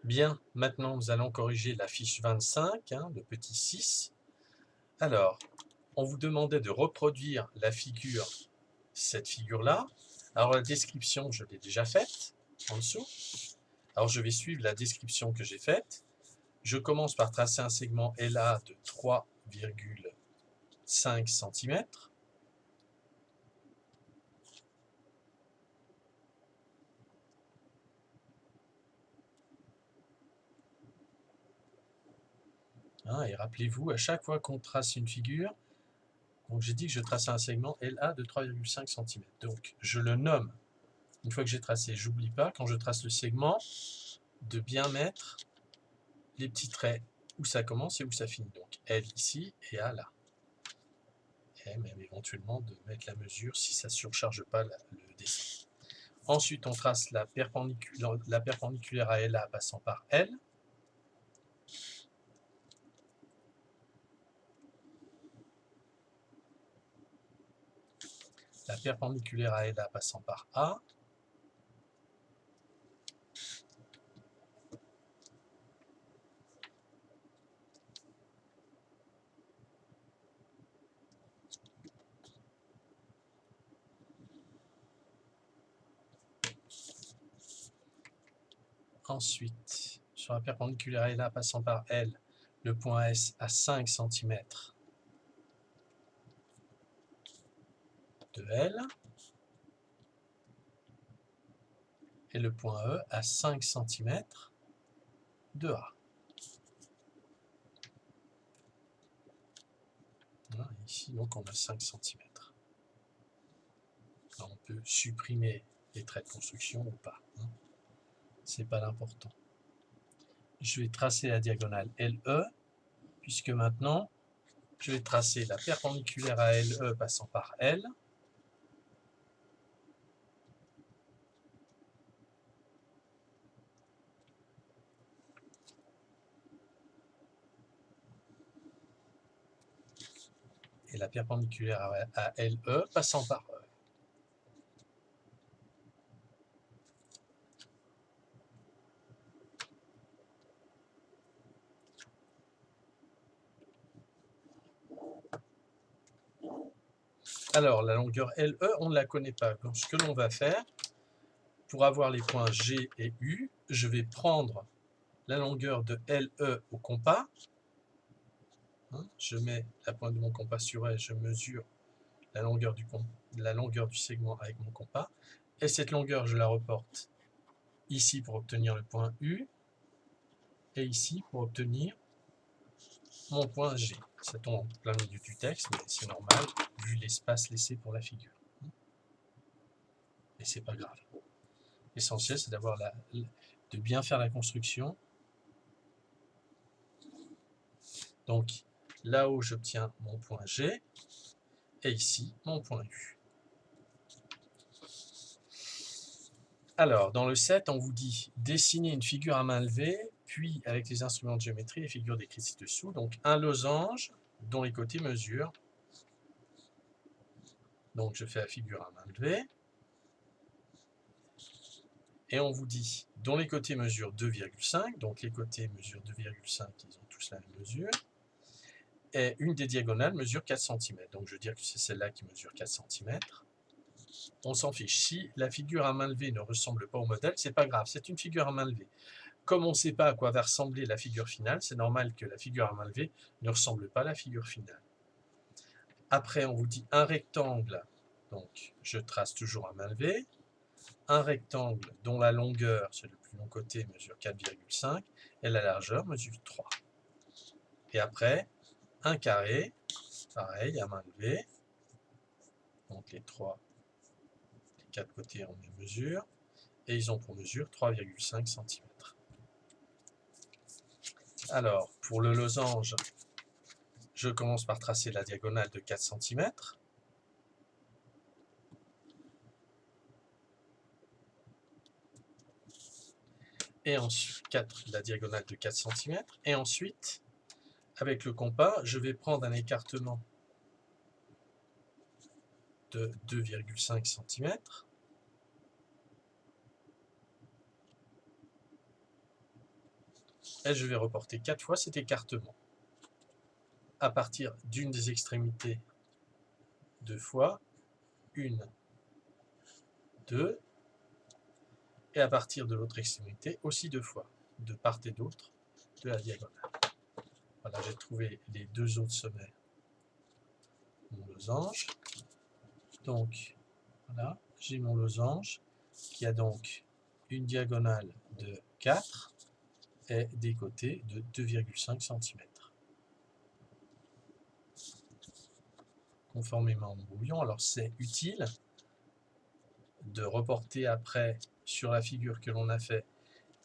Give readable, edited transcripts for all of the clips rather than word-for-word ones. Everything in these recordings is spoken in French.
Bien, maintenant nous allons corriger la fiche 25, le petit 6. Alors, on vous demandait de reproduire la figure, cette figure-là. Alors la description, je l'ai déjà faite, en dessous. Alors je vais suivre la description que j'ai faite. Je commence par tracer un segment LA de 3,5 cm. Et rappelez-vous, à chaque fois qu'on trace une figure, donc j'ai dit que je traçais un segment LA de 3,5 cm. Donc je le nomme. Une fois que j'ai tracé, j'oublie pas, quand je trace le segment, de bien mettre les petits traits où ça commence et où ça finit. Donc L ici et A là. Et même éventuellement de mettre la mesure si ça ne surcharge pas le dessin. Ensuite, on trace la perpendiculaire à LA passant par L. La perpendiculaire à LA passant par A. Ensuite, sur la perpendiculaire à LA passant par L, le point S à 5 cm de L. Et le point E à 5 cm de A. Ici, donc, on a 5 cm. On peut supprimer les traits de construction ou pas. C'est pas l'important. Je vais tracer la diagonale LE, puisque maintenant, je vais tracer la perpendiculaire à LE passant par L. Et la perpendiculaire à LE passant par E. Alors, la longueur LE, on ne la connaît pas. Donc, ce que l'on va faire, pour avoir les points G et U, je vais prendre la longueur de LE au compas. Je mets la pointe de mon compas sur elle, je mesure la longueur du segment avec mon compas. Et cette longueur, je la reporte ici pour obtenir le point U, et ici pour obtenir mon point G. Ça tombe en plein milieu du texte, mais c'est normal, vu l'espace laissé pour la figure. Et c'est pas grave. L'essentiel, c'est de bien faire la construction. Donc, là-haut, j'obtiens mon point G, et ici, mon point U. Alors, dans le 7, on vous dit dessiner une figure à main levée, puis avec les instruments de géométrie, les figures décrites ci-dessous. Donc, un losange dont les côtés mesurent. Donc, je fais la figure à main levée. Et on vous dit dont les côtés mesurent 2,5. Donc, les côtés mesurent 2,5, ils ont tous la même mesure. Et une des diagonales mesure 4 cm. Donc, je veux dire que c'est celle-là qui mesure 4 cm. On s'en fiche. Si la figure à main levée ne ressemble pas au modèle, c'est pas grave, c'est une figure à main levée. Comme on ne sait pas à quoi va ressembler la figure finale, c'est normal que la figure à main levée ne ressemble pas à la figure finale. Après, on vous dit un rectangle, donc je trace toujours à main levée. Un rectangle dont la longueur, c'est le plus long côté, mesure 4,5 et la largeur mesure 3. Et après, un carré, pareil, à main levée. Donc les 4 côtés ont les mesures, et ils ont pour mesure 3,5 cm. Alors, pour le losange, je commence par tracer la diagonale de 4 cm. Et ensuite, la diagonale de 4 cm. Et ensuite, avec le compas, je vais prendre un écartement de 2,5 cm. Et je vais reporter 4 fois cet écartement. À partir d'une des extrémités, 2 fois, 1, 2, et à partir de l'autre extrémité, aussi 2 fois, de part et d'autre de la diagonale. Voilà, j'ai trouvé les deux autres sommets, mon losange. Donc, voilà, j'ai mon losange qui a donc une diagonale de 4 et des côtés de 2,5 cm. Conformément au brouillon, alors c'est utile de reporter après sur la figure que l'on a fait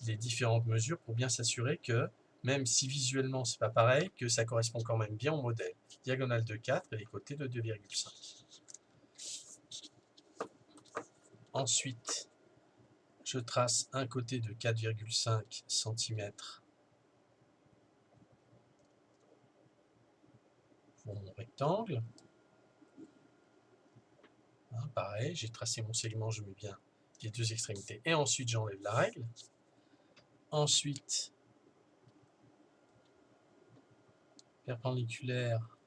les différentes mesures pour bien s'assurer que, même si visuellement c'est pas pareil, que ça correspond quand même bien au modèle. Diagonale de 4 et les côtés de 2,5. Ensuite, je trace un côté de 4,5 cm pour mon rectangle. Hein, pareil, j'ai tracé mon segment, je mets bien les deux extrémités et ensuite j'enlève la règle. Ensuite, perpendiculaire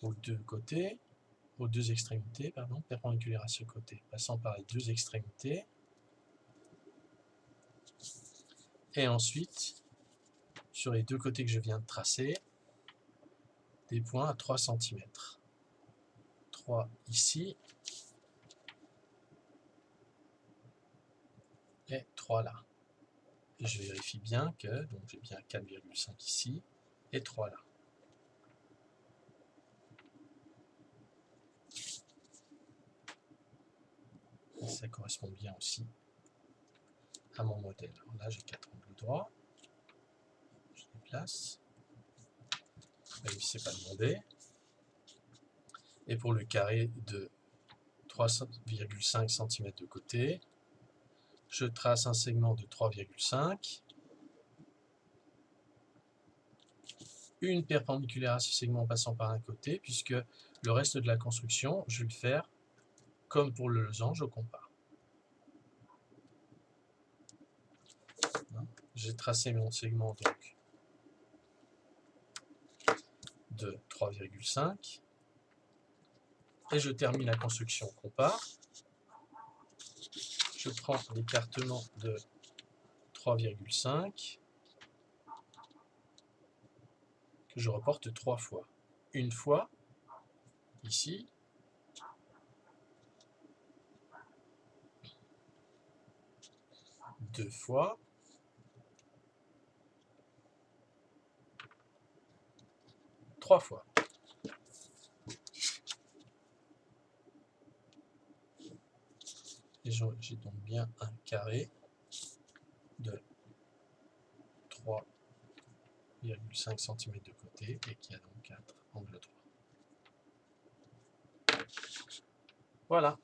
aux deux côtés, aux deux extrémités, pardon, perpendiculaire à ce côté, passant par les deux extrémités. Et ensuite, sur les deux côtés que je viens de tracer, des points à 3 cm. 3 ici et 3 là. Et je vérifie bien que, donc j'ai bien 4,5 ici et 3 là. Et ça correspond bien aussi à mon modèle. Alors là, j'ai 4 angles droits. Je déplace. Même si c'est pas demandé. Et pour le carré de 3,5 cm de côté, je trace un segment de 3,5. Une perpendiculaire à ce segment passant par un côté, puisque le reste de la construction, je vais le faire comme pour le losange au compas. J'ai tracé mon segment donc de 3,5 et je termine la construction au compas. Je prends l'écartement de 3,5 que je reporte 3 fois. Une fois ici, deux fois, trois fois. Et j'ai donc bien un carré de 3,5 cm de côté et qui a donc 4 angles droits. Voilà.